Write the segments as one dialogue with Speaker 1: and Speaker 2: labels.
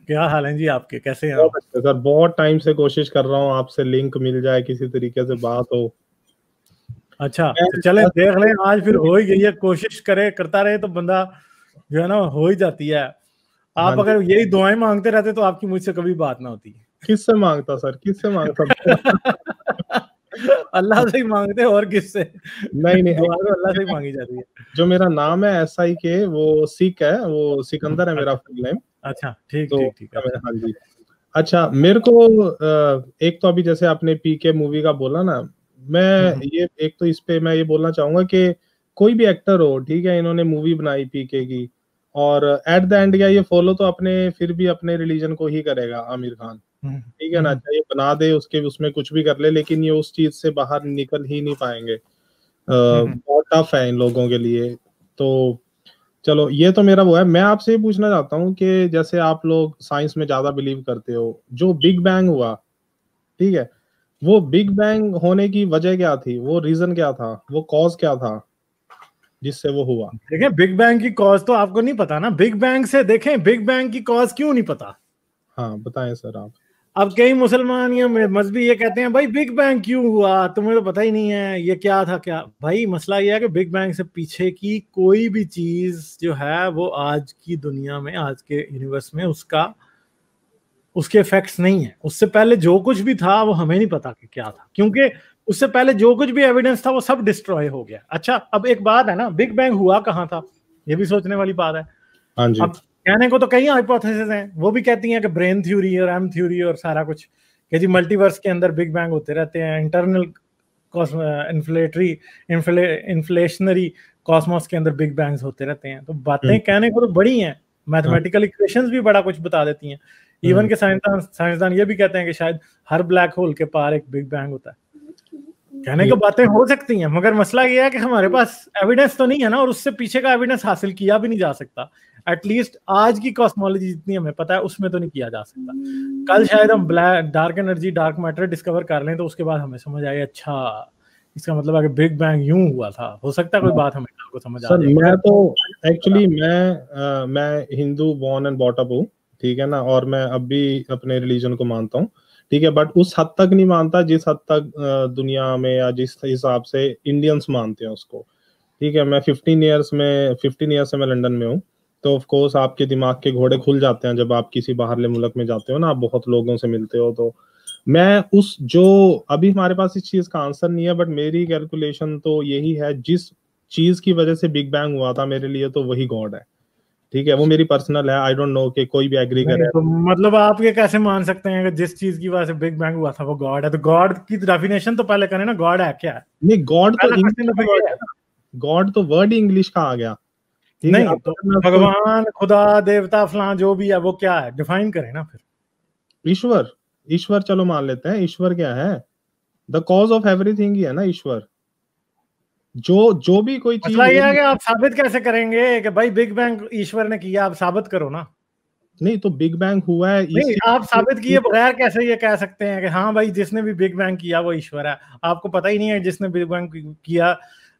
Speaker 1: क्या हाल है जी आपके, कैसे हैं
Speaker 2: बहुत
Speaker 1: आप?
Speaker 2: अच्छा सर, बहुत टाइम से कोशिश कर रहा हूँ आपसे लिंक मिल जाए, किसी तरीके से बात हो।
Speaker 1: अच्छा,
Speaker 2: मैं
Speaker 1: तो चलें देख लें, आज फिर हो ही गई
Speaker 2: बस-
Speaker 1: है। कोशिश करे करता रहे तो बंदा जो है ना हो ही जाती है।
Speaker 2: हाँ
Speaker 1: आप
Speaker 2: जी।
Speaker 1: अगर यही दुआएं मांगते रहते तो आपकी मुझसे कभी बात ना होती।
Speaker 2: किससे मांगता सर, किससे मांगता?
Speaker 1: अल्लाह से ही मांगते, और किससे?
Speaker 2: नहीं नहीं,
Speaker 1: दुआ तो अल्लाह से ही
Speaker 2: एक्चुअली
Speaker 1: मांगी जाती है।
Speaker 2: जो मेरा नाम है SIK, वो सिक है, वो सिकंदर है मेरा
Speaker 1: अच्छा
Speaker 2: फुल नेम।
Speaker 1: अच्छा, ठीक
Speaker 2: तो
Speaker 1: ठीक ठीक, अच्छा।
Speaker 2: हाँ जी। अच्छा, मेरे को एक तो अभी जैसे आपने PK मूवी का बोला ना, मैं
Speaker 1: हम्म।
Speaker 2: ये एक तो इस पे मैं ये बोलना चाहूंगा कि कोई भी एक्टर हो, ठीक है, इन्होंने मूवी बनाई PK की, और एट द एंड क्या ये फॉलो तो अपने फिर भी अपने रिलीजन को ही करेगा, आमिर खान, ठीक है ना,
Speaker 1: हम्म।
Speaker 2: चाहे बना दे उसके उसमें कुछ भी कर ले, लेकिन ये उस चीज से बाहर निकल ही नहीं पाएंगे।
Speaker 1: हम्म।
Speaker 2: बहुत टफ है इन लोगों के लिए। तो चलो, ये तो मेरा वो है। मैं आपसे ये पूछना चाहता हूँ कि जैसे आप लोग साइंस में ज्यादा बिलीव करते हो, जो बिग बैंग हुआ, ठीक है, वो बिग बैंग होने की वजह क्या थी, वो रीजन क्या था, वो कॉज क्या था जिससे वो हुआ?
Speaker 1: देखें, बिग बैंग की कॉज तो आपको नहीं पता ना। बिग बैंग से देखें, बिग बैंग की कॉज क्यों नहीं पता।
Speaker 2: हाँ, बताएं सर आप।
Speaker 1: अब कई मुसलमान या मजहबी ये कहते हैं भाई बिग बैंग क्यों हुआ, तुम्हें तो पता ही नहीं है ये क्या था क्या। भाई मसला ये है कि बिग बैंग से पीछे की कोई भी चीज जो है वो आज की दुनिया में, आज के यूनिवर्स में उसका उसके इफेक्ट्स नहीं है। उससे पहले जो कुछ भी था वो हमें नहीं पता कि क्या था, क्योंकि उससे पहले जो कुछ भी एविडेंस था वो सब डिस्ट्रॉय हो गया। अच्छा, अब एक बात है ना, बिग बैंग हुआ कहाँ था, ये भी सोचने वाली बात है।
Speaker 2: हाँ जी।
Speaker 1: अब कहने को तो कई हाइपोथेसिस हैं, वो भी कहती हैं कि ब्रेन थ्योरी और एम थ्योरी और सारा कुछ, कि जी मल्टीवर्स के अंदर बिग बैंग होते रहते हैं, इंटरनल इन्फ्लेटरी इन्फ्लेशनरी कॉस्मोस के अंदर बिग बैंग्स होते रहते हैं। तो बातें कहने को तो बड़ी हैं,
Speaker 2: हाँ।
Speaker 1: मैथमेटिकल इक्वेशंस भी बड़ा कुछ बता देती हैं। इवन
Speaker 2: हम्म।
Speaker 1: के साइंसदान ये भी कहते हैं कि शायद हर ब्लैक होल के पार एक बिग बैंग होता है। कहने
Speaker 2: ये
Speaker 1: को बातें हो सकती हैं, मगर मसला ये है कि हमारे पास एविडेंस तो नहीं है ना, और उससे पीछे का एविडेंस हासिल किया भी नहीं जा सकता। एटलीस्ट आज की कॉस्मोलॉजी जितनी हमें पता है उसमें तो नहीं किया जा सकता। कल शायद हम black dark energy, dark matter discover कर लें, तो उसके बाद हमें समझ आए अच्छा इसका मतलब है कि बिग बैंग यूं हुआ था। हो सकता है कोई बात हमें कल को समझ आ
Speaker 2: सर,
Speaker 1: जाए,
Speaker 2: मैं
Speaker 1: मगर
Speaker 2: तो एक्चुअली मैं Hindu born and bought up हूँ, ठीक है ना, और मैं अब भी अपने रिलीजन को मानता हूँ, ठीक है, बट उस हद तक नहीं मानता जिस हद तक दुनिया में या जिस हिसाब से इंडियंस मानते हैं उसको, ठीक है। मैं 15 ईयर्स से मैं लंदन में हूँ। तो ऑफ कोर्स आपके दिमाग के घोड़े खुल जाते हैं जब आप किसी बाहरले मुल्क में जाते हो ना, आप बहुत लोगों से मिलते हो। तो मैं उस जो अभी हमारे पास इस चीज का आंसर नहीं है, बट मेरी कैलकुलेशन तो यही है, जिस चीज की वजह से बिग बैंग हुआ था मेरे लिए तो वही गॉड है, ठीक है। वो मेरी पर्सनल है, आई डोंट नो कि कोई भी एग्री
Speaker 1: नहीं,
Speaker 2: करे।
Speaker 1: तो मतलब आप ये कैसे मान सकते हैं कि जिस चीज की वजह से बिग बैंग हुआ था वो गॉड है? तो गॉड की डेफिनेशन तो पहले करें ना, गॉड है क्या है?
Speaker 2: नहीं, गॉड तो
Speaker 1: पहला क्वेश्चन
Speaker 2: इंग्लिश
Speaker 1: तो
Speaker 2: का
Speaker 1: फिर
Speaker 2: वर्ड
Speaker 1: ये
Speaker 2: है
Speaker 1: है।
Speaker 2: ना, गॉड तो वर्ड ही इंग्लिश का आ गया, ठीक है।
Speaker 1: नहीं,
Speaker 2: अब
Speaker 1: तो
Speaker 2: अगर मैं उसको
Speaker 1: भगवान, खुदा, देवता, फलां जो भी है वो क्या है, डिफाइन करें ना फिर।
Speaker 2: ईश्वर, ईश्वर चलो मान लेते हैं, ईश्वर क्या है? The cause of everything he है ना ईश्वर। जो जो भी कोई चीज
Speaker 1: मसला ये है
Speaker 2: होगी।
Speaker 1: कि आप साबित कैसे करेंगे कि भाई बिग बैंग ईश्वर ने किया? आप साबित करो ना।
Speaker 2: नहीं, तो बिग बैंग हुआ है इस
Speaker 1: नहीं, आप
Speaker 2: चीज
Speaker 1: साबित किए बगैर कैसे ये कह सकते हैं कि हाँ भाई जिसने भी बिग बैंग किया वो ईश्वर है? आपको पता ही नहीं है जिसने बिग बैंग किया।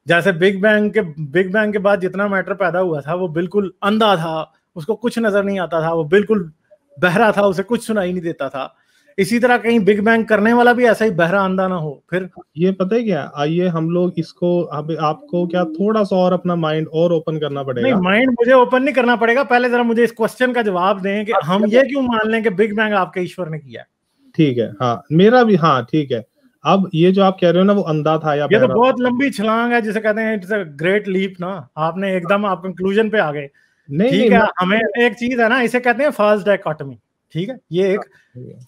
Speaker 1: जैसे बिग बैंग के बाद जितना मैटर पैदा हुआ था वो बिल्कुल अंधा था, उसको कुछ नजर नहीं आता था, वो बिल्कुल बहरा था, उसे कुछ सुनाई नहीं देता था। इसी तरह कहीं बिग बैंग करने वाला भी ऐसा ही बहरा अंधा ना हो फिर।
Speaker 2: ये पता है क्या, आइए हम लोग इसको, अब आपको क्या थोड़ा सा और अपना माइंड और ओपन करना
Speaker 1: नहीं,
Speaker 2: पड़ेगा।
Speaker 1: माइंड मुझे ओपन नहीं करना पड़ेगा, पहले जरा मुझे इस क्वेश्चन का जवाब दें कि
Speaker 2: अब
Speaker 1: हम
Speaker 2: देखो,
Speaker 1: ये क्यों मान लें कि बिग बैंग आपके ईश्वर ने किया है।
Speaker 2: ठीक है, हाँ मेरा भी, हाँ ठीक है। अब ये जो आप कह रहे हो ना, वो अंधा था या
Speaker 1: ये तो
Speaker 2: बहरा था।
Speaker 1: बहुत लंबी छलांग है जिसे कहते हैं इट्स अ ग्रेट लीप ना। आपने एकदम आप कंक्लूजन पे आ गए।
Speaker 2: नहीं नहीं,
Speaker 1: ठीक है,
Speaker 2: मैं
Speaker 1: हमें एक चीज है ना, इसे कहते हैं फॉल्स डायकोटमी। ठीक है, ये एक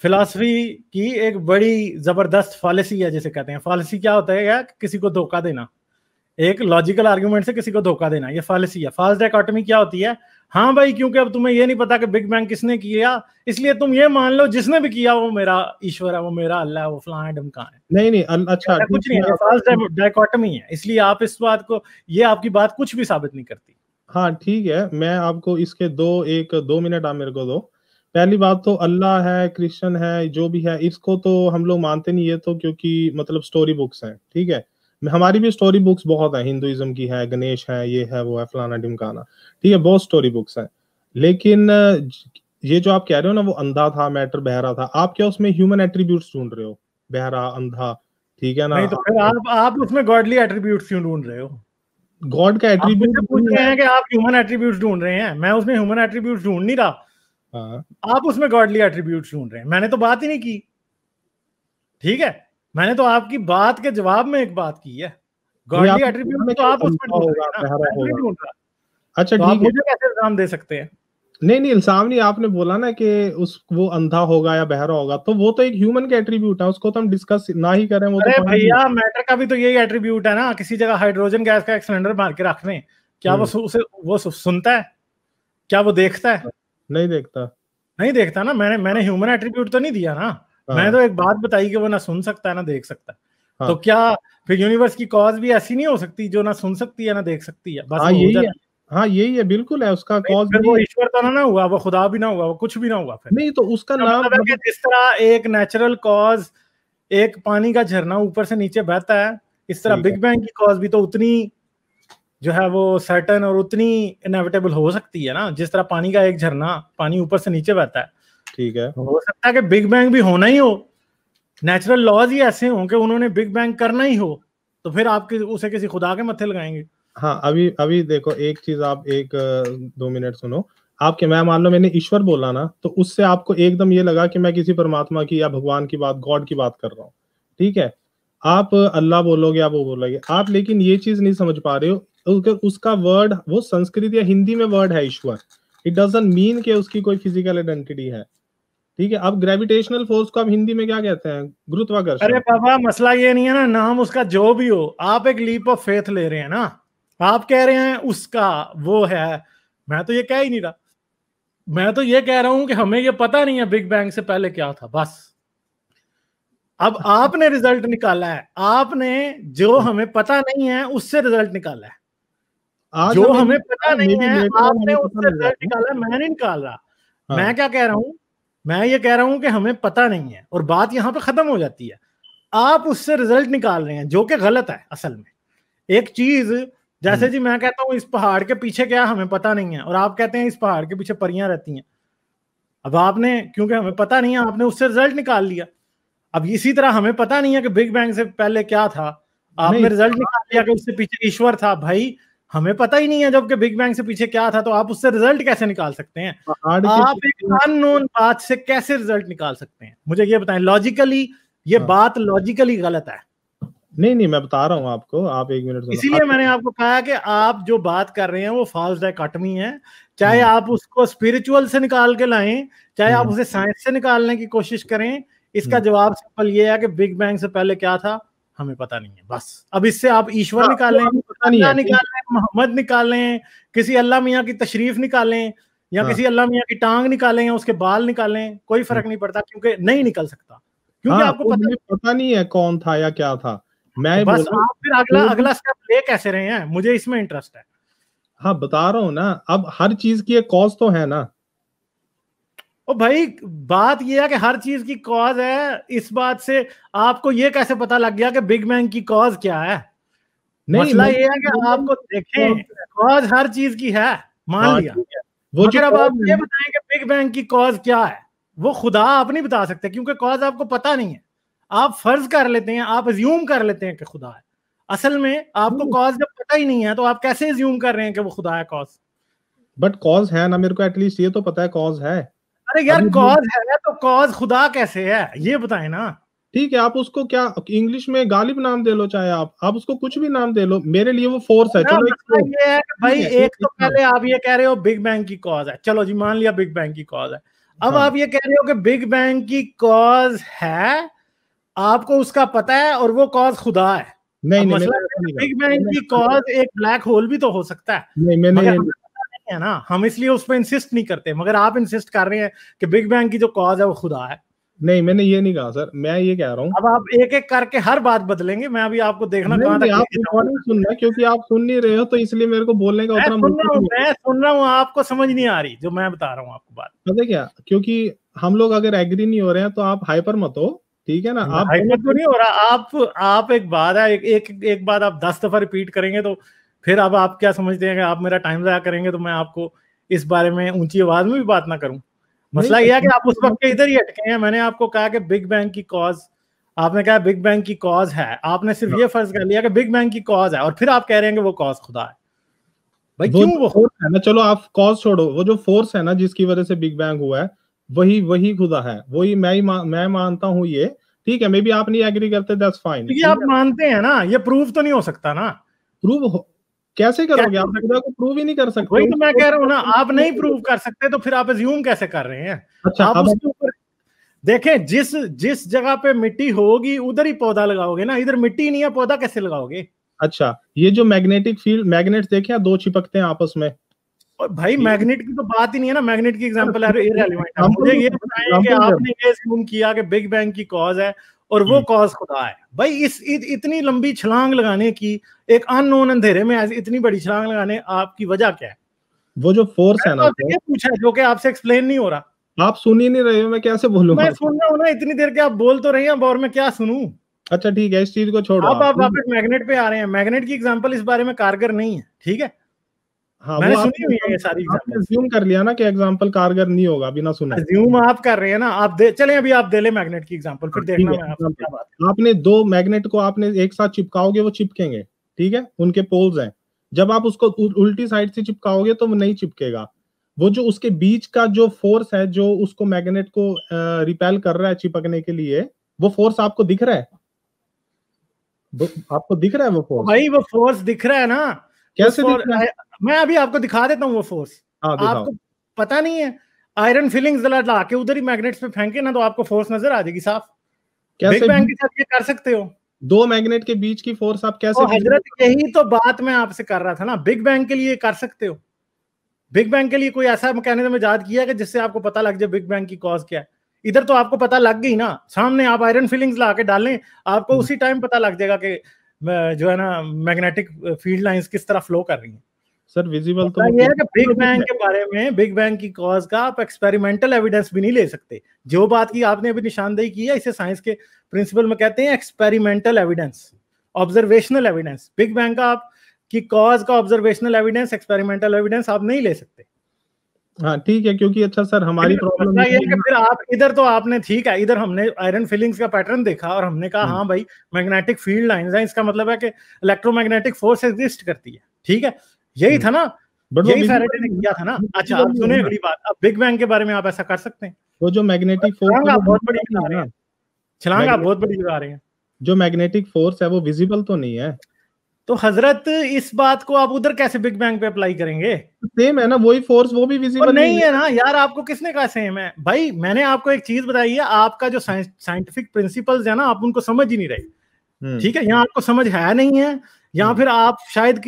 Speaker 1: फिलॉसफी की एक बड़ी जबरदस्त फॉलिसी है जिसे कहते हैं। फॉलिसी क्या होता है यार? किसी को धोखा देना, एक लॉजिकल आर्गुमेंट से किसी को धोखा देना, ये फॉलिसी है। फॉल्स डायकोटमी क्या होती है? हाँ भाई, क्योंकि अब तुम्हें ये नहीं पता कि बिग बैंग किसने किया, इसलिए तुम ये मान लो जिसने भी किया वो मेरा ईश्वर है, वो मेरा अल्लाह है, वो फलां है ढमका है।
Speaker 2: नहीं नहीं, अच्छा
Speaker 1: ऐसा
Speaker 2: ठीक
Speaker 1: कुछ नहीं
Speaker 2: है,
Speaker 1: है, ये फॉल्स डायकोटमी है। इसलिए आप इस बात को, ये आपकी बात कुछ भी साबित नहीं करती।
Speaker 2: हाँ ठीक है, मैं आपको इसके 2 मिनट आप मेरे को दो। पहली बात तो अल्लाह है, क्रिश्चियन है, जो भी है, इसको तो हम लोग मानते नहीं है, तो क्योंकि मतलब स्टोरी बुक्स हैं, ठीक है। हमारी भी स्टोरी बुक्स बहुत है, हिंदुइज्म की है, गणेश है, ये है वो है, फलाना ढिमकाना, ठीक है, बहुत स्टोरी बुक्स हैं। लेकिन ये जो आप कह रहे हो ना वो अंधा था, मैटर बहरा था, आप क्या उसमें ह्यूमन एट्रीब्यूट्स ढूंढ रहे हो? बहरा, अंधा, ठीक है ना?
Speaker 1: नहीं तो फिर आप उसमें गॉडली एट्रीब्यूट्स क्यों ढूंढ रहे हो?
Speaker 2: गॉड का
Speaker 1: आप
Speaker 2: एट्रीब्यूट
Speaker 1: मुझे पूछ
Speaker 2: नहीं
Speaker 1: रहे
Speaker 2: है।
Speaker 1: हैं कि आप ह्यूमन एट्रीब्यूट्स ढूंढ रहे हैं, मैं उसमें ह्यूमन एट्रीब्यूट्स ढूंढ नहीं रहा।
Speaker 2: हाँ,
Speaker 1: आप उसमें गॉडली एट्रीब्यूट्स ढूंढ रहे हैं, मैंने तो बात ही नहीं की। ठीक है, मैंने तो आपकी बात के जवाब में एक बात की है।
Speaker 2: नहीं
Speaker 1: गॉडली
Speaker 2: आपने बोला
Speaker 1: एट्रीब्यूट
Speaker 2: ना
Speaker 1: तो
Speaker 2: कि वो
Speaker 1: आप उसमें
Speaker 2: अंधा
Speaker 1: ढूंढ रहे
Speaker 2: होगा,
Speaker 1: हैं ना,
Speaker 2: बहरा
Speaker 1: मैं तो नहीं
Speaker 2: होगा।
Speaker 1: ढूंढ रहा।
Speaker 2: अच्छा
Speaker 1: तो आप
Speaker 2: ठीक है।
Speaker 1: मुझे कैसे इल्जाम दे सकते हैं?
Speaker 2: नहीं नहीं, इल्जाम नहीं, आपने बोला ना कि उस वो अंधा होगा या बहरा होगा, तो वो तो एक ह्यूमन का एट्रीब्यूट है, उसको तो हम डिस्कस ना ही करें वो तो
Speaker 1: अरे
Speaker 2: पॉइंट नहीं।
Speaker 1: भैया, मैटर का भी तो यही एट्रीब्यूट है ना। किसी जगह हाइड्रोजन गैस का एक सिलेंडर मार के रख लें, क्या वो उसे वो सुनता है? क्या वो देखता है?
Speaker 2: नहीं देखता।
Speaker 1: नहीं देखता ना। मैंने ह्यूमन एट्रीब्यूट तो नहीं दिया ना। मैंने
Speaker 2: हाँ
Speaker 1: तो एक बात बताई कि वो ना सुन सकता है ना देख सकता है। तो
Speaker 2: हाँ
Speaker 1: क्या फिर यूनिवर्स की कॉज भी ऐसी नहीं हो सकती जो ना सुन सकती है ना देख सकती है, बस
Speaker 2: हाँ
Speaker 1: वो हो
Speaker 2: यही है।
Speaker 1: जाती है?
Speaker 2: हाँ यही है, बिल्कुल है, उसका
Speaker 1: नहीं,
Speaker 2: कॉज
Speaker 1: फिर
Speaker 2: यही
Speaker 1: वो
Speaker 2: है।
Speaker 1: ईश्वर तो ना हुआ, वो खुदा भी ना हुआ, वो कुछ भी ना हुआ। फिर
Speaker 2: नहीं तो उसका
Speaker 1: इसका
Speaker 2: नाम
Speaker 1: मतलब है कि
Speaker 2: मतलब।
Speaker 1: जिस तरह एक नेचुरल कॉज, एक पानी का झरना ऊपर से नीचे बहता है, इस तरह
Speaker 2: ठीक है।
Speaker 1: बिग बैंग की कॉज भी तो उतनी जो है वो सर्टन और उतनी इनएविटेबल हो सकती है ना। जिस तरह पानी का एक झरना, पानी ऊपर से नीचे बहता है,
Speaker 2: ठीक है।
Speaker 1: हो सकता है कि बिग बैंग भी होना ही हो। नेचुरल लॉज ही ऐसे हों कि उन्होंने बिग बैंग करना ही हो, तो फिर आप उसे किसी खुदा के मत्थे लगाएंगे?
Speaker 2: हाँ अभी अभी देखो, एक चीज आप एक 2 मिनट सुनो। आपके, मैं मान लो मैंने ईश्वर बोला ना, तो उससे आपको एकदम ये लगा कि मैं किसी परमात्मा की या भगवान की बात, गॉड की बात कर रहा हूँ। ठीक है, आप अल्लाह बोलोगे या वो बोलोगे आप, लेकिन ये चीज नहीं समझ पा रहे हो। उसका वर्ड वो संस्कृत या हिंदी में वर्ड है ईश्वर। इट डजंट मीन कि उसकी कोई फिजिकल आइडेंटिटी है। ठीक है, अब ग्रेविटेशनल फोर्स को आप हिंदी में क्या कहते हैं?
Speaker 1: अरे
Speaker 2: गुरुत्वाकर्षण।
Speaker 1: बाबा, मसला ये नहीं है ना, नाम उसका जो भी हो, आप एक लीप ऑफ फेथ ले रहे हैं ना। आप कह रहे हैं उसका वो है, मैं तो ये कह ही नहीं रहा। मैं तो ये कह रहा हूं कि हमें ये पता नहीं है बिग बैंग से पहले क्या था, बस। अब आपने रिजल्ट निकाला है, आपने जो हमें पता नहीं है उससे रिजल्ट निकाला है।
Speaker 2: आज
Speaker 1: जो
Speaker 2: हमें नहीं
Speaker 1: हमें
Speaker 2: पता,
Speaker 1: पता
Speaker 2: मे
Speaker 1: नहीं
Speaker 2: बी
Speaker 1: है
Speaker 2: लेटर ऑन
Speaker 1: आपने
Speaker 2: हमें पता
Speaker 1: उससे
Speaker 2: लग
Speaker 1: रिजल्ट
Speaker 2: जाएगा।
Speaker 1: निकाला है, मैं नहीं निकाल रहा। मैं
Speaker 2: हाँ
Speaker 1: क्या कह रहा हूं, मैं ये कह रहा हूं कि हमें पता नहीं है और बात यहां पे खत्म हो जाती है। आप उससे रिजल्ट निकाल रहे हैं जो कि गलत है असल में। एक चीज, जैसे जी मैं कहता हूं इस पहाड़ के पीछे क्या हमें पता नहीं है, और आप कहते हैं इस पहाड़ के पीछे परियां रहती हैं। अब आपने, क्योंकि हमें पता नहीं है, आपने उससे रिजल्ट निकाल लिया। अब इसी तरह हमें पता नहीं है कि बिग बैंग से पहले क्या था,
Speaker 2: नहीं
Speaker 1: आपने रिजल्ट निकाल
Speaker 2: पहाड़
Speaker 1: लिया कि उससे पीछे ईश्वर था। भाई, हमें पता ही नहीं है जबकि बिग बैंग से पीछे क्या था, तो आप उससे रिजल्ट कैसे निकाल सकते हैं?
Speaker 2: पहाड़ के
Speaker 1: आप एक
Speaker 2: पीछे।
Speaker 1: अननोन बात से कैसे रिजल्ट निकाल सकते हैं, मुझे ये बताएं। लॉजिकली ये
Speaker 2: हाँ
Speaker 1: बात लॉजिकली गलत है।
Speaker 2: नहीं नहीं, मैं बता रहा हूँ आपको, आप 1 मिनट सुनो
Speaker 1: इसीलिए
Speaker 2: आप।
Speaker 1: मैंने आपको कहा कि आप जो बात कर रहे हैं वो फॉल्स डाइकोटमी है। चाहे
Speaker 2: हम्म,
Speaker 1: आप उसको स्पिरिचुअल से निकाल के लाएं, चाहे आप
Speaker 2: हम्म,
Speaker 1: उसे साइंस से निकालने की कोशिश करें, इसका
Speaker 2: हम्म।
Speaker 1: जवाब सिंपल ये है कि बिग बैंग से पहले क्या था हमें पता नहीं है, बस। अब इससे आप ईश्वर
Speaker 2: हाँ वो
Speaker 1: निकालें,
Speaker 2: हमें पता नहीं
Speaker 1: अल्लाह
Speaker 2: है, ठीक है।
Speaker 1: निकालें, मोहम्मद निकालें, किसी अल्लाह मियाँ की तशरीफ निकालें, या
Speaker 2: हाँ
Speaker 1: किसी अल्लाह मियाँ की टांग निकालें या उसके बाल निकालें, कोई
Speaker 2: हम्म,
Speaker 1: फर्क नहीं पड़ता, क्योंकि नहीं निकल सकता, क्योंकि
Speaker 2: हाँ
Speaker 1: आपको
Speaker 2: वो
Speaker 1: पता
Speaker 2: हमें
Speaker 1: नहीं।
Speaker 2: पता नहीं है कौन था या क्या था। मैं
Speaker 1: तो
Speaker 2: ये
Speaker 1: बस
Speaker 2: बोल रहा हूँ
Speaker 1: आप फिर अगला
Speaker 2: जो भी।
Speaker 1: अगला स्टेप ले कैसे रहे हैं, मुझे इसमें इंटरेस्ट है।
Speaker 2: हाँ बता रहा हूँ ना, अब हर चीज की एक कॉज तो है ना।
Speaker 1: ओ भाई, बात यह है कि हर चीज की कॉज है, इस बात से आपको यह कैसे पता लग गया कि बिग बैंग की कॉज क्या है?
Speaker 2: नहीं
Speaker 1: मसला
Speaker 2: मैंने
Speaker 1: यह है कि
Speaker 2: बोला ही
Speaker 1: आपको
Speaker 2: cause
Speaker 1: देखें,
Speaker 2: है।
Speaker 1: कॉज हर चीज की है, मान
Speaker 2: हाँ
Speaker 1: लिया।
Speaker 2: ठीक है, वो जो
Speaker 1: मगर अब आप
Speaker 2: कॉज है
Speaker 1: ये
Speaker 2: ना।
Speaker 1: बताएं कि बिग बैंग की कॉज क्या है। वो खुदा आप नहीं बता सकते, क्योंकि कॉज आपको पता नहीं है। आप फर्ज कर लेते हैं, आप अज्यूम कर लेते हैं कि खुदा है। असल में आपको कॉज जब पता ही नहीं है, तो आप कैसे अज्यूम कर रहे हैं कि वो खुदा है कॉज?
Speaker 2: बट कॉज है ना, मेरे को एटलीस्ट ये तो पता है कॉज है।
Speaker 1: अरे यार,
Speaker 2: अभी
Speaker 1: कॉज है तो कॉज खुदा कैसे है, ये बताएं ना।
Speaker 2: ठीक है, आप उसको क्या इंग्लिश में गालिब नाम दे लो, चाहे आप उसको कुछ भी नाम दे लो, मेरे लिए वो फोर्स है,
Speaker 1: ना,
Speaker 2: चलो एक
Speaker 1: मसला
Speaker 2: फोर्स।
Speaker 1: ये है कि
Speaker 2: ठीक
Speaker 1: भाई,
Speaker 2: है,
Speaker 1: एक तो
Speaker 2: एक नाम।
Speaker 1: पहले आप ये कह रहे हो बिग बैंग की कॉज है, चलो जी मान लिया बिग बैंग की कॉज है। अब
Speaker 2: हाँ
Speaker 1: आप ये कह रहे हो कि बिग बैंग की कॉज है, आपको उसका पता है, और वो कॉज खुदा है।
Speaker 2: नहीं
Speaker 1: अब
Speaker 2: नहीं,
Speaker 1: मसला
Speaker 2: मैंने
Speaker 1: ये
Speaker 2: ऐसा
Speaker 1: है
Speaker 2: नहीं
Speaker 1: कि
Speaker 2: कहा।
Speaker 1: बिग बैंग
Speaker 2: मैंने
Speaker 1: की कॉज एक ब्लैक होल भी तो हो सकता है,
Speaker 2: नहीं मैंने
Speaker 1: मगर
Speaker 2: ये
Speaker 1: हमें पता नहीं है ना, हम इसलिए उस पर इंसिस्ट नहीं करते। मगर आप इंसिस्ट कर रहे हैं कि बिग बैंग की जो कॉज है वो खुदा है।
Speaker 2: नहीं मैंने ये नहीं कहा सर, मैं ये कह रहा हूँ।
Speaker 1: अब आप एक एक करके हर बात बदलेंगे, मैं अभी आपको देखना
Speaker 2: नहीं
Speaker 1: कहां
Speaker 2: नहीं,
Speaker 1: तक
Speaker 2: आप
Speaker 1: लेके
Speaker 2: रिकॉर्डिंग
Speaker 1: जाऊंगा।
Speaker 2: सुनना, क्योंकि आप सुन नहीं रहे हो, तो इसलिए मेरे को बोलने का
Speaker 1: मैं
Speaker 2: उतना
Speaker 1: सुन
Speaker 2: मौका
Speaker 1: रहा
Speaker 2: ही
Speaker 1: हूँ,
Speaker 2: नहीं है।
Speaker 1: मैं सुन रहा हूँ, आपको समझ नहीं आ रही जो मैं बता रहा हूँ आपको बात।
Speaker 2: पता है क्या, क्योंकि हम लोग अगर एग्री नहीं हो रहे हैं तो आप हाइपर मत हो। ठीक है ना, आप दोनों।
Speaker 1: हाइपर तो नहीं हो रहा। आप एक बात है, एक बात आप 10 दफा रिपीट करेंगे तो फिर अब आप क्या समझते हैं कि आप मेरा टाइम ज़ाया करेंगे, तो मैं आपको इस बारे में ऊंची आवाज में भी बात ना करूं? मसला यह है कि आप उस वक्त के इधर ही अटके हैं। मैंने आपको कहा कि बिग बैंग की कॉज, आपने कहा बिग बैंग की कॉज है, आपने सिर्फ ये फर्ज कर लिया कि बिग बैंग की कॉज है और फिर आप कह रहे हैं कि वो कॉज खुदा है। भाई क्यों वो
Speaker 2: फोर्स है ना, चलो आप कॉज छोड़ो, वो जो फोर्स है ना जिसकी वजह से बिग बैंग हुआ है वही खुदा है, वही मैं मानता हूँ ये, ठीक है। मे बी आप नहीं एग्री करते, दैट्स फाइन।
Speaker 1: ये आप मानते हैं ना, ये प्रूव तो नहीं हो सकता ना।
Speaker 2: प्रूव कैसे करोगे आप? खुदा को प्रूव ही नहीं कर सकते।
Speaker 1: वही तो मैं कह रहा हूँ ना, आप नहीं प्रूव कर सकते तो फिर आप अज्यूम कैसे कर रहे हैं?
Speaker 2: अच्छा,
Speaker 1: आप उसके ऊपर देखें, जिस जगह पे मिट्टी होगी उधर ही पौधा लगाओगे ना, इधर मिट्टी नहीं है, पौधा कैसे लगाओगे?
Speaker 2: अच्छा, ये जो मैग्नेटिक फील्ड, मैग्नेट्स देखे दो चिपकते हैं आपस में,
Speaker 1: और भाई मैग्नेट की तो बात ही नहीं है ना, मैग्नेट की एग्जांपल है इररिलेवेंट है। मुझे ये बताएं कि आपने ये अज्यूम किया कि बिग बैंग की कॉज है और वो कॉज खुदा है। भाई इतनी लंबी छलांग लगाने की, एक अननोन अंधेरे में इतनी बड़ी छलांग लगाने आपकी वजह क्या है?
Speaker 2: वो जो फोर्स है ना,
Speaker 1: ये पूछा है जो कि आपसे एक्सप्लेन नहीं हो रहा।
Speaker 2: आप सुन ही नहीं रहे हो, मैं कैसे बोलूंगा?
Speaker 1: मैं सुन रहा हूँ ना, इतनी देर के आप बोल तो रहे हैं, और मैं क्या सुनूं?
Speaker 2: अच्छा ठीक है, इस चीज को छोड़ो।
Speaker 1: आप वापस मैग्नेट पे आ रहे हैं। मैग्नेट की एग्जांपल इस बारे में कारगर नहीं है, ठीक है?
Speaker 2: हाँ,
Speaker 1: मैंने
Speaker 2: वो
Speaker 1: सुनी हुई है ये सारी
Speaker 2: आपने अज्यूम कर लिया ना कि एग्जांपल कारगर नहीं होगा बिना सुने।
Speaker 1: अज्यूम आप कर रहे हैं ना। आप चलें अभी आप दे ले मैग्नेट की एग्जांपल, फिर देखना मैं आपसे क्या बात है।
Speaker 2: आपने दो मैग्नेट को आपने एक साथ चिपकाओगे, वो चिपकेंगे, ठीक है, उनके पोल्स हैं। जब आप उसको उल्टी साइड से चिपकाओगे तो वो नहीं चिपकेगा। वो जो उसके बीच का जो फोर्स है, जो उसको मैग्नेट को रिपेल कर रहा है चिपकने के लिए, वो फोर्स आपको दिख रहा है? आपको दिख रहा है वो फोर्स?
Speaker 1: भाई वो फोर्स दिख रहा है ना।
Speaker 2: कैसे दिख रहा है?
Speaker 1: मैं अभी आपको दिखा देता हूँ वो फोर्स। आपको पता नहीं है? आयरन फिलिंग्स ला के उधर ही मैग्नेट्स पे फेंके ना तो आपको फोर्स नजर आ जाएगी साफ। बिग बैंग के साथ ये कर सकते हो।
Speaker 2: दो मैग्नेट के बीच की फोर्स आप कैसे?
Speaker 1: हजरत यही तो बात मैं आपसे कर रहा था ना, बिग बैंग के लिए कर सकते हो। बिग बैंग के लिए कोई ऐसा मैकेनिज्म इजाद किया कि जिससे आपको पता लग जाए बिग बैंग की कॉज क्या है? इधर तो आपको पता लग गई ना, सामने आप आयरन फिलिंग्स ला के डालें, आपको उसी टाइम पता लग जाएगा कि जो है ना मैग्नेटिक फील्ड लाइंस किस तरह फ्लो कर रही हैं।
Speaker 2: सर विजिबल तो
Speaker 1: ये है कि बिग बैंग के बारे में, बिग बैंग की कॉज का आप एक्सपेरिमेंटल एविडेंस भी नहीं ले सकते। जो बात की आपने अभी निशानदेही की है, इसे साइंस के प्रिंसिपल में कहते हैं experimental evidence, observational evidence. Big bang का आप की कॉज का ऑब्जर्वेशनल एविडेंस, एक्सपेरिमेंटल एविडेंस आप नहीं ले सकते।
Speaker 2: हाँ ठीक है, क्योंकि अच्छा सर हमारी प्रॉब्लम
Speaker 1: ये है कि फिर आप इधर तो आपने ठीक है, इधर हमने आयरन फिलिंग्स का पैटर्न देखा और हमने कहा हाँ भाई मैग्नेटिक फील्ड लाइंस हैं, इसका मतलब है कि इलेक्ट्रोमैग्नेटिक फोर्स एग्जिस्ट करती है, ठीक है? यही था ना, यही फैराडे ने किया था ना। अच्छा आप सुने अगली बात, अब बिग बैंग के बारे में आप ऐसा कर सकते हैं।
Speaker 2: वो जो मैग्नेटिक फोर्स
Speaker 1: आप बहुत बड़ी लगा रहे हैं, छलांग आप बहुत बड़ी लगा रहे हैं।
Speaker 2: जो मैग्नेटिक फोर्स है वो विजिबल तो नहीं है।
Speaker 1: तो हजरत इस बात को आप उधर कैसे बिग बैंग पे अप्लाई करेंगे?
Speaker 2: सेम है ना, वही फोर्स, वो भी विजिबल
Speaker 1: नहीं है ना यार। आपको किसने कहा सेम है? भाई मैंने आपको एक चीज बताई है, आपका जो साइंटिफिक प्रिंसिपल्स है ना, आप उनको समझ ही नहीं रहे, ठीक है? यहाँ आपको समझ है नहीं है, या फिर आप शायद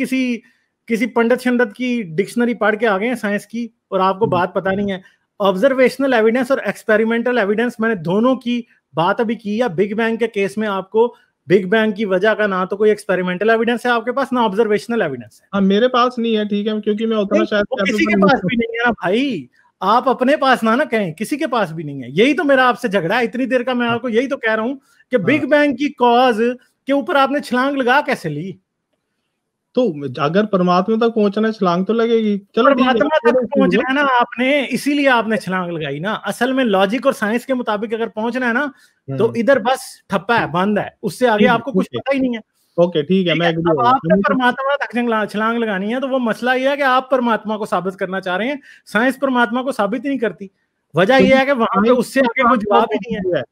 Speaker 1: किसी पंडित शंडित की डिक्शनरी पढ़ के आ गए हैं साइंस की और आपको बात पता नहीं है। ऑब्जर्वेशनल एविडेंस और एक्सपेरिमेंटल एविडेंस मैंने दोनों की बात अभी की है। बिग बैंग के केस में आपको बिग बैंग की वजह का ना तो कोई एक्सपेरिमेंटल एविडेंस है आपके पास, ना ऑब्जर्वेशनल एविडेंस है।
Speaker 2: हाँ मेरे पास नहीं है, ठीक है, क्योंकि मैं उतना शायद
Speaker 1: किसी के पास भी नहीं है ना भाई। आप अपने पास ना कहें, किसी के पास भी नहीं है। यही तो मेरा आपसे झगड़ा है इतनी देर का। मैं आपको यही तो कह रहा हूं कि बिग बैंग की कॉज के ऊपर आपने छलांग लगा कैसे ली?
Speaker 2: तो अगर परमात्मा तक पहुंचना है छलांग तो लगेगी। चलो
Speaker 1: परमात्मा तक पहुंचना है ना आपने, इसीलिए आपने छलांग लगाई ना। असल में लॉजिक और साइंस के मुताबिक अगर पहुंचना है ना तो इधर बस ठप्पा है, बंद है, उससे आगे आपको कुछ पता ही नहीं है।
Speaker 2: ओके ठीक है, मैं
Speaker 1: अब आपने परमात्मा तक छलांग लगानी है तो वो मसला ये है कि आप परमात्मा को साबित करना चाह रहे हैं, साइंस परमात्मा को साबित नहीं करती। वजह यह है कि वहां पे उससे आगे कोई जवाब ही नहीं है।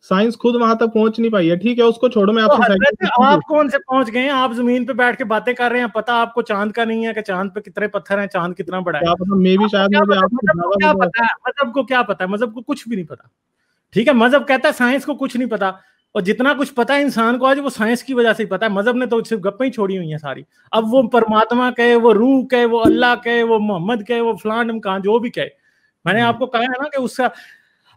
Speaker 2: साइंस खुद वहां तक पहुंच नहीं पाई है, ठीक है, उसको छोड़ो। मैं आपसे
Speaker 1: आप कौन से पहुंच गए हैं? आप जमीन पे बैठ के बातें कर रहे हैं, पता आपको चांद का नहीं है कि चांद पे कितने पत्थर हैं, चांद कितना बड़ा है। मजहब को क्या पता है? मजहब को कुछ भी नहीं पता, ठीक है? मजहब कहता है साइंस को कुछ नहीं पता, और जितना कुछ पता है इंसान को आज वो साइंस की वजह से ही पता है। मजहब ने तो सिर्फ गप्पें ही छोड़ी हुई हैं सारी। अब वो परमात्मा कहे, वो रूह कहे, वो अल्लाह कहे, वो मोहम्मद कहे, वो फलान ढमकान जो भी कहे, मैंने आपको कहा है ना कि उसका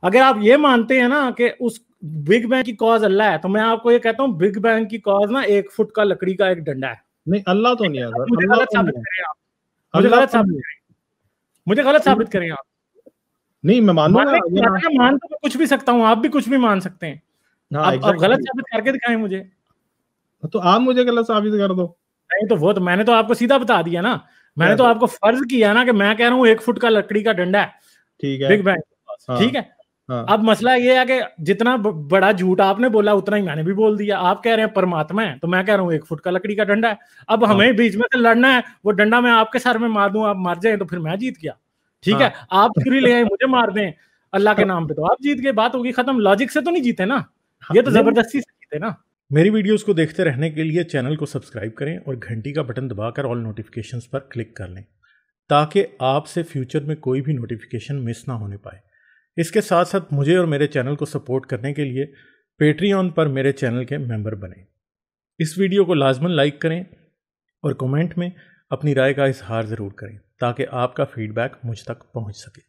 Speaker 1: अगर आप ये मानते हैं ना कि उस बिग बैंग की कॉज अल्लाह है, तो मैं आपको ये कहता हूँ बिग बैंग की कॉज ना 1 फुट का लकड़ी का एक डंडा है।
Speaker 2: नहीं अल्लाह तो नहीं है सर,
Speaker 1: मुझे गलत साबित करें आप, मुझे गलत साबित करें आप।
Speaker 2: नहीं मैं मानूंगा,
Speaker 1: मान तो मैं कुछ भी सकता हूँ, आप भी कुछ भी मान सकते हैं। आप गलत साबित करके दिखाएं मुझे।
Speaker 2: तो आप मुझे गलत साबित कर दो।
Speaker 1: नहीं तो वो तो मैंने तो आपको सीधा बता दिया ना, मैंने तो आपको फर्ज किया ना कि मैं कह रहा हूँ 1 फुट का लकड़ी का डंडा है,
Speaker 2: ठीक है,
Speaker 1: बिग बैंग। पास, ठीक है। अब मसला ये है कि जितना बड़ा झूठ आपने बोला उतना ही मैंने भी बोल दिया। आप कह रहे हैं परमात्मा है, तो मैं कह रहा हूँ 1 फुट का लकड़ी का डंडा है। अब हमें बीच में से लड़ना है, वो डंडा मैं आपके सर में मार दूं, आप मर जाए तो फिर मैं जीत गया, ठीक है। आप डिग्री ले आए, मुझे मार दें अल्लाह के नाम पे, तो आप जीत गए, बात होगी खत्म। लॉजिक से तो नहीं जीते ना, ये तो जबरदस्ती से जीते ना। मेरी वीडियोस को देखते रहने के लिए चैनल को सब्सक्राइब करें और घंटी का बटन दबाकर ऑल नोटिफिकेशंस पर क्लिक कर लें, ताकि आपसे फ्यूचर में कोई भी नोटिफिकेशन मिस ना होने पाए। इसके साथ साथ मुझे और मेरे चैनल को सपोर्ट करने के लिए पेट्रियन पर मेरे चैनल के मेंबर बने। इस वीडियो को लाजमन लाइक करें और कमेंट में अपनी राय का इजहार ज़रूर करें, ताकि आपका फीडबैक मुझ तक पहुंच सके।